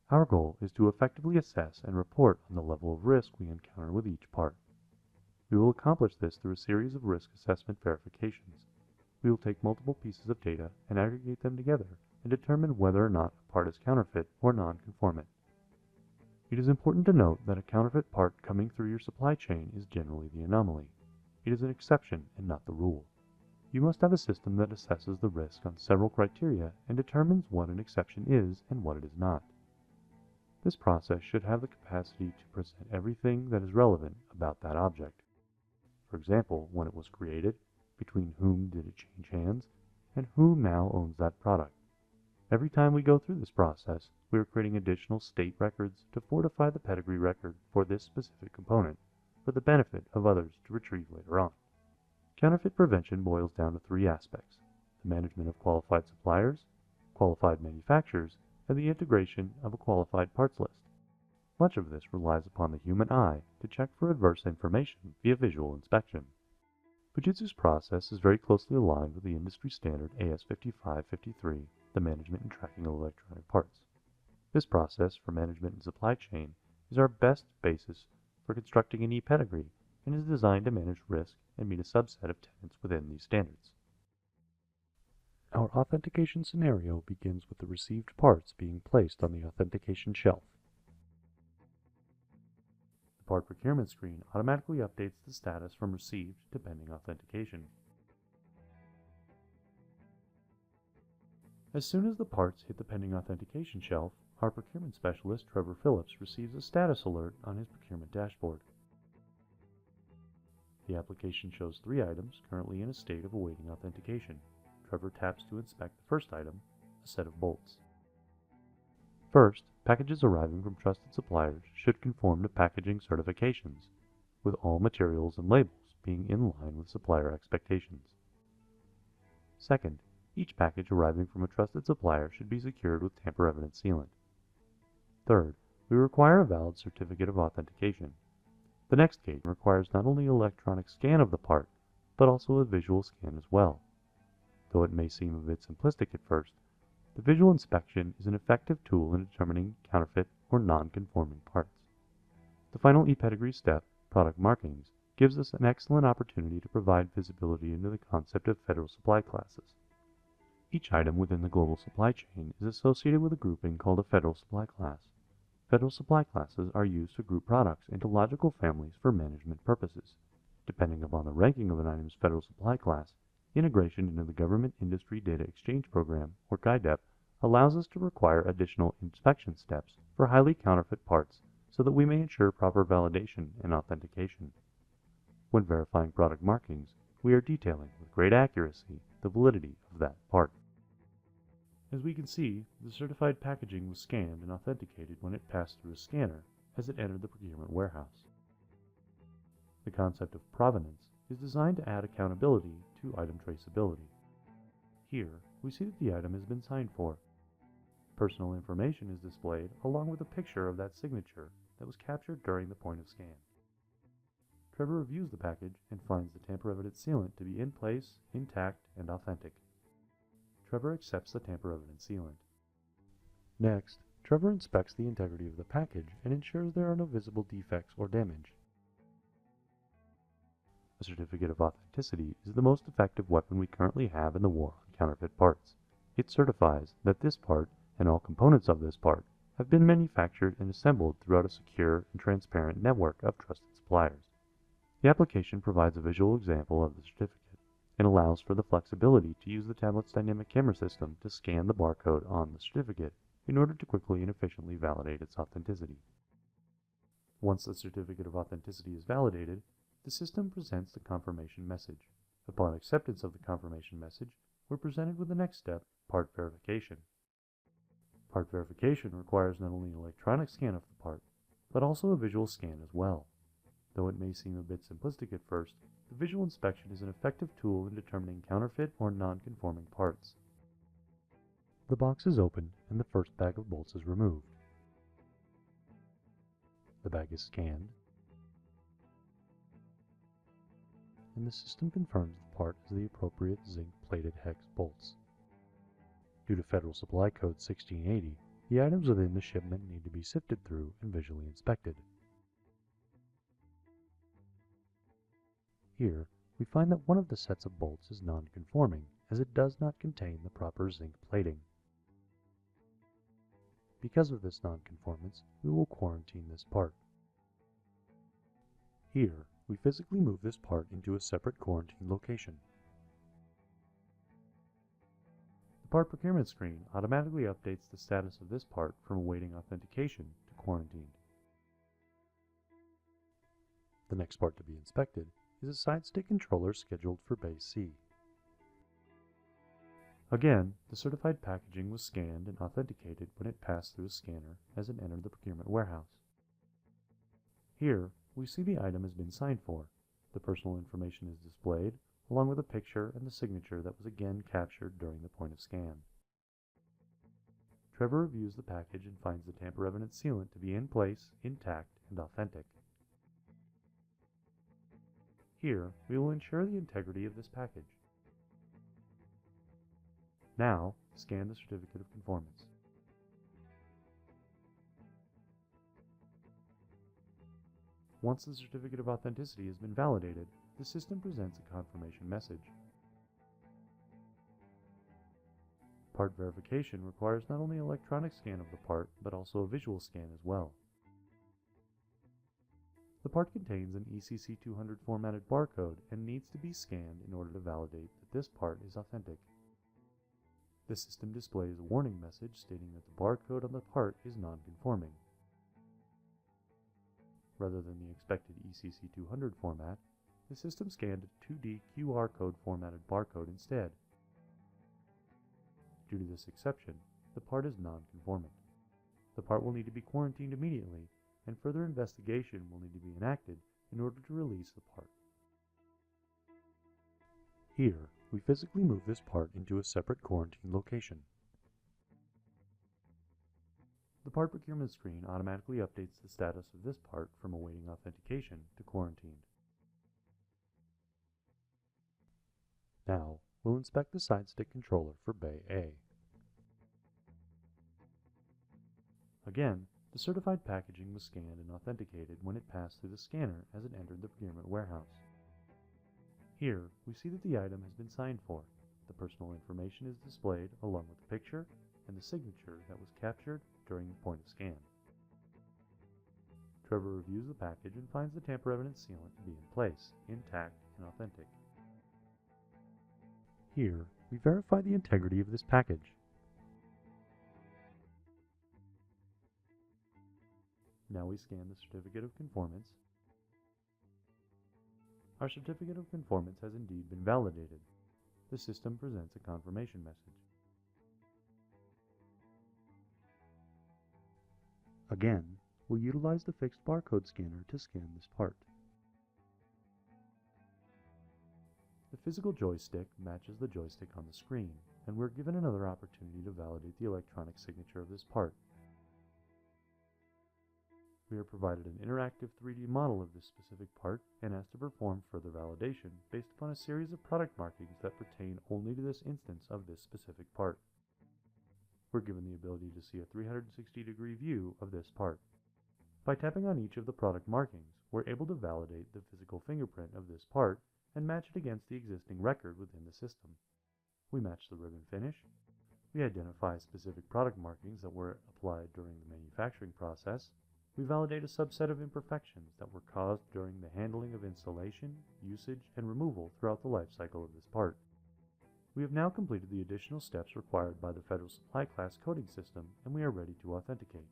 Our goal is to effectively assess and report on the level of risk we encounter with each part. We will accomplish this through a series of risk assessment verifications. We will take multiple pieces of data and aggregate them together and determine whether or not a part is counterfeit or non-conformant. It is important to note that a counterfeit part coming through your supply chain is generally the anomaly. It is an exception and not the rule. You must have a system that assesses the risk on several criteria and determines what an exception is and what it is not. This process should have the capacity to present everything that is relevant about that object. For example, when it was created, between whom did it change hands, and who now owns that product. Every time we go through this process, we are creating additional state records to fortify the pedigree record for this specific component for the benefit of others to retrieve later on. Counterfeit prevention boils down to three aspects: the management of qualified suppliers, qualified manufacturers, and the integration of a qualified parts list. Much of this relies upon the human eye to check for adverse information via visual inspection. Fujitsu's process is very closely aligned with the industry standard AS5553, the management and tracking of electronic parts. This process for management and supply chain is our best basis for constructing an e-pedigree and is designed to manage risk and meet a subset of tenets within these standards. Our authentication scenario begins with the received parts being placed on the authentication shelf. The part procurement screen automatically updates the status from received to pending authentication. As soon as the parts hit the pending authentication shelf, our procurement specialist, Trevor Phillips, receives a status alert on his procurement dashboard. The application shows 3 items currently in a state of awaiting authentication. Trevor taps to inspect the first item, a set of bolts. First, packages arriving from trusted suppliers should conform to packaging certifications, with all materials and labels being in line with supplier expectations. Second, each package arriving from a trusted supplier should be secured with tamper-evident sealant. Third, we require a valid certificate of authentication. The next gate requires not only an electronic scan of the part, but also a visual scan as well. Though it may seem a bit simplistic at first, the visual inspection is an effective tool in determining counterfeit or non-conforming parts. The final e-pedigree step, product markings, gives us an excellent opportunity to provide visibility into the concept of federal supply classes. Each item within the global supply chain is associated with a grouping called a federal supply class. Federal supply classes are used to group products into logical families for management purposes. Depending upon the ranking of an item's federal supply class, integration into the Government Industry Data Exchange Program, or GIDEP, allows us to require additional inspection steps for highly counterfeit parts so that we may ensure proper validation and authentication. When verifying product markings, we are detailing with great accuracy the validity of that part. As we can see, the certified packaging was scanned and authenticated when it passed through a scanner as it entered the procurement warehouse. The concept of provenance is designed to add accountability to item traceability. Here, we see that the item has been signed for. Personal information is displayed along with a picture of that signature that was captured during the point of scan. Trevor reviews the package and finds the tamper-evident sealant to be in place, intact, and authentic. Trevor accepts the tamper-evident sealant. Next, Trevor inspects the integrity of the package and ensures there are no visible defects or damage. A certificate of authenticity is the most effective weapon we currently have in the war on counterfeit parts. It certifies that this part and all components of this part have been manufactured and assembled throughout a secure and transparent network of trusted suppliers. The application provides a visual example of the certificate and allows for the flexibility to use the tablet's dynamic camera system to scan the barcode on the certificate in order to quickly and efficiently validate its authenticity. Once the certificate of authenticity is validated, the system presents the confirmation message. Upon acceptance of the confirmation message, we're presented with the next step, part verification. Part verification requires not only an electronic scan of the part, but also a visual scan as well. Though it may seem a bit simplistic at first, the visual inspection is an effective tool in determining counterfeit or non-conforming parts. The box is opened and the first bag of bolts is removed. The bag is scanned, and the system confirms the part is the appropriate zinc-plated hex bolts. Due to Federal Supply Code 1680, The items within the shipment need to be sifted through and visually inspected. Here, we find that one of the sets of bolts is non-conforming, as it does not contain the proper zinc plating. Because of this non-conformance, we will quarantine this part. Here, we physically move this part into a separate quarantine location. The part procurement screen automatically updates the status of this part from awaiting authentication to quarantined. The next part to be inspected is a side stick controller scheduled for Bay C. Again, the certified packaging was scanned and authenticated when it passed through a scanner as it entered the procurement warehouse. Here, we see the item has been signed for. The personal information is displayed, along with a picture and the signature that was again captured during the point of scan. Trevor reviews the package and finds the tamper evident sealant to be in place, intact, and authentic. Here, we will ensure the integrity of this package. Now, scan the certificate of conformance. Once the certificate of authenticity has been validated, the system presents a confirmation message. Part verification requires not only an electronic scan of the part, but also a visual scan as well. The part contains an ECC 200 formatted barcode and needs to be scanned in order to validate that this part is authentic. The system displays a warning message stating that the barcode on the part is non-conforming. Rather than the expected ECC 200 format, the system scanned a 2D QR code formatted barcode instead. Due to this exception, the part is non-conformant. The part will need to be quarantined immediately, and further investigation will need to be enacted in order to release the part. Here, we physically move this part into a separate quarantine location. The part procurement screen automatically updates the status of this part from awaiting authentication to quarantined. Now, we'll inspect the side stick controller for Bay A. Again, the certified packaging was scanned and authenticated when it passed through the scanner as it entered the procurement warehouse. Here, we see that the item has been signed for. The personal information is displayed along with the picture and the signature that was captured during the point of scan. Trevor reviews the package and finds the tamper evident sealant to be in place, intact, and authentic. Here, we verify the integrity of this package. Now we scan the certificate of conformance. Our certificate of conformance has indeed been validated. The system presents a confirmation message. Again, we'll utilize the fixed barcode scanner to scan this part. The physical joystick matches the joystick on the screen, and we're given another opportunity to validate the electronic signature of this part. We are provided an interactive 3D model of this specific part and asked to perform further validation based upon a series of product markings that pertain only to this instance of this specific part. We're given the ability to see a 360-degree view of this part. By tapping on each of the product markings, we're able to validate the physical fingerprint of this part and match it against the existing record within the system. We match the ribbon finish. We identify specific product markings that were applied during the manufacturing process. We validate a subset of imperfections that were caused during the handling of installation, usage, and removal throughout the life cycle of this part. We have now completed the additional steps required by the Federal Supply Class coding system, and we are ready to authenticate.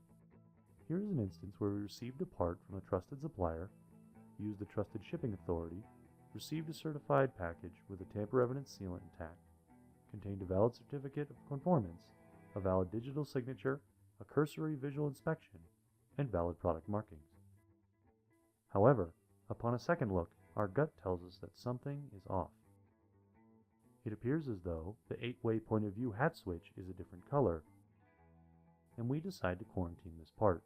Here is an instance where we received a part from a trusted supplier, used the Trusted Shipping Authority, received a certified package with a tamper-evident sealant intact, contained a valid certificate of conformance, a valid digital signature, a cursory visual inspection, and valid product markings. However, upon a second look, our gut tells us that something is off. It appears as though the 8-way point of view hat switch is a different color, and we decide to quarantine this part.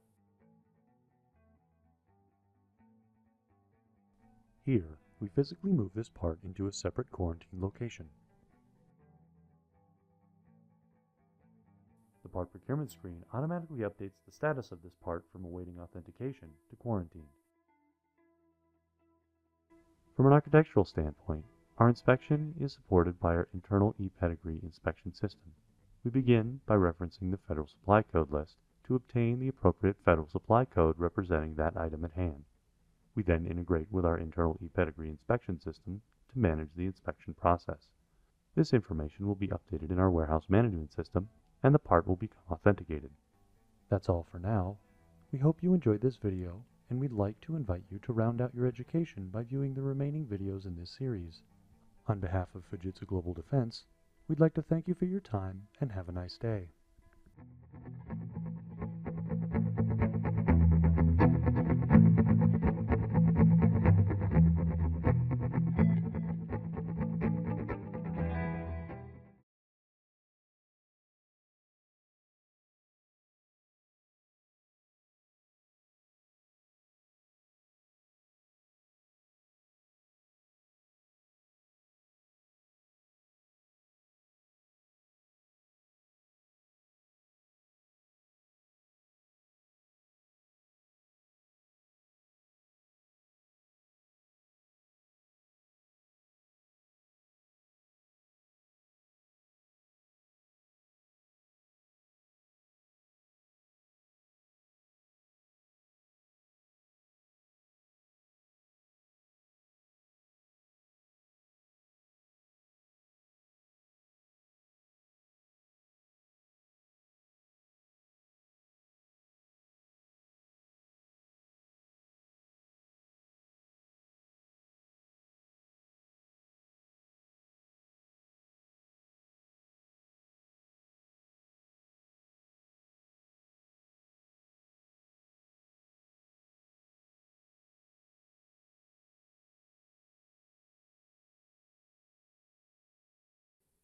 Here, we physically move this part into a separate quarantine location. The The part procurement screen automatically updates the status of this part from awaiting authentication to quarantined. From an architectural standpoint, our inspection is supported by our internal ePedigree inspection system. We begin by referencing the Federal Supply Code list to obtain the appropriate Federal Supply Code representing that item at hand. We then integrate with our internal ePedigree inspection system to manage the inspection process. This information will be updated in our warehouse management system, and the part will become authenticated. That's all for now. We hope you enjoyed this video, and we'd like to invite you to round out your education by viewing the remaining videos in this series. On behalf of Fujitsu Global Defense, we'd like to thank you for your time and have a nice day.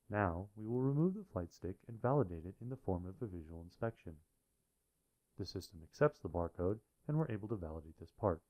Now, we will remove the flight stick and validate it in the form of a visual inspection. The system accepts the barcode, and we're able to validate this part.